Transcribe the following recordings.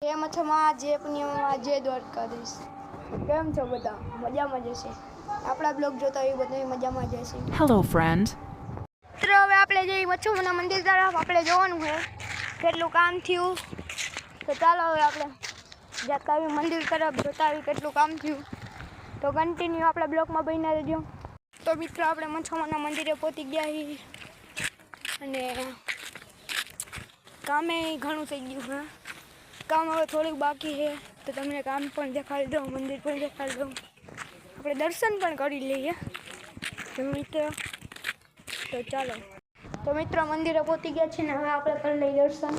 કેમ છો માં? જે પુણ્યમાં જે દ્વારકાધીશ. કેમ છો બધા? મજામાં જ હશે. આપણા બ્લોગ જોતા હોય બધા મજામાં જ હશે. Hello, friend. મિત્રો હવે આપણે જઈ મચ્છુના મંદિર તરફ આપણે જોવાનું છે કેટલું કામ થયું. તો ચાલો હવે આપણે જતા આવી મંદિર તરફ જોતા આવી કેટલું કામ થયું. તો કન્ટિન્યુ આપણા બ્લોગમાં બન્યા રહેજો. તો મિત્રો આપણે મચ્છુના મંદિરે પહોંચી ગયા છીએ અને કામે ઘણું થઈ ગયું છે. કામ હવે થોડુંક બાકી છે તો તમને કામ પણ દેખાડી દઉં, મંદિર પણ દેખાડી દઉં, આપણે દર્શન પણ કરી લઈએ તો મિત્રો. તો ચાલો. તો મિત્રો મંદિરે પહોંચી ગયા છે ને હવે આપણે કરી લઈએ દર્શન.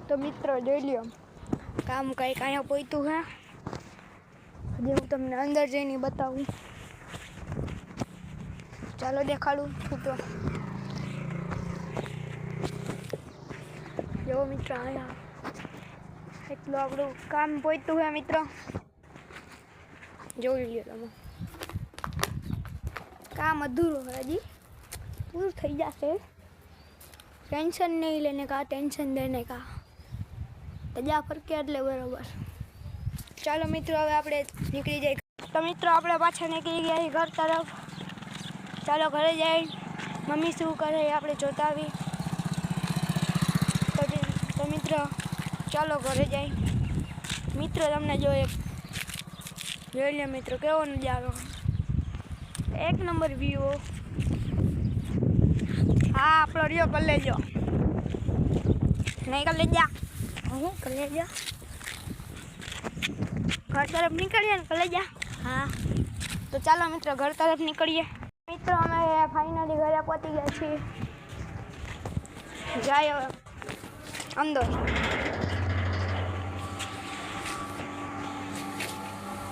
તો મિત્રો જોઈ લ્યો કામ કંઈક અહીંયા પહોંચ્યું છે. હજી હું તમને અંદર જઈને બતાવું. ચાલો દેખાડું તો જો મિત્રો અહીંયા એટલું આપણું કામ પહોંચ્યું છે મિત્રો. જોઈ લ્યો તમે કામ અધૂરું है जी, पूरा થઈ જશે. ટેન્શન નહીં લેને કા, ટેન્શન દેને કા, તજા ફરકે એટલે બરોબર. ચાલો મિત્રો હવે આપણે નીકળી જાય. તો મિત્રો આપણે પાછા નીકળી ગયા ઘર તરફ. ચાલો ઘરે જાય. મમ્મી શું કરે આપણે જોતા આવી. તો મિત્રો ચાલો ઘરે જાય. મિત્રો તમને જો એક જોઈ લે મિત્રો કેવો નજારો, એક નંબર વ્યૂ. હા આપણો રહ્યો કરી લેજો, નહીં કરી લેજા હું કરી લેજો. ઘર તરફ નીકળીએ ને કરી લેજા. હા તો ચાલો મિત્રો ઘર તરફ નીકળીએ. મિત્રો અમે ફાઇનલી ઘરે પહોંચી ગયા છીએ. જાય અંદર.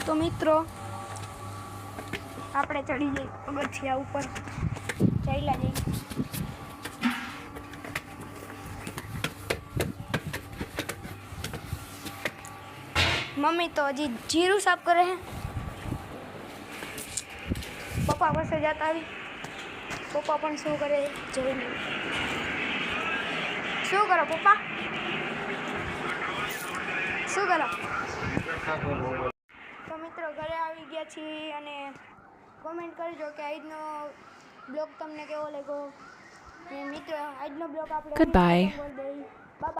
તો મિત્રો આપણે ચડી જઈએ પગથિયા ઉપર, ચાલ્યા જઈએ. મમ્મી તો હજી જીરું સાફ કરે છે. પપ્પા પાસે જતા આવી. પપ્પા પણ શું કરે જોઈ લે. શું કરો પપ્પા? શું કરો? તો મિત્રો ઘરે આવી ગયા છીએ અને કોમેન્ટ કરજો કે આજનો બ્લોગ તમને કેવો લાગ્યો. મિત્રો આજનો બ્લોગ આપણે Goodbye. બાય.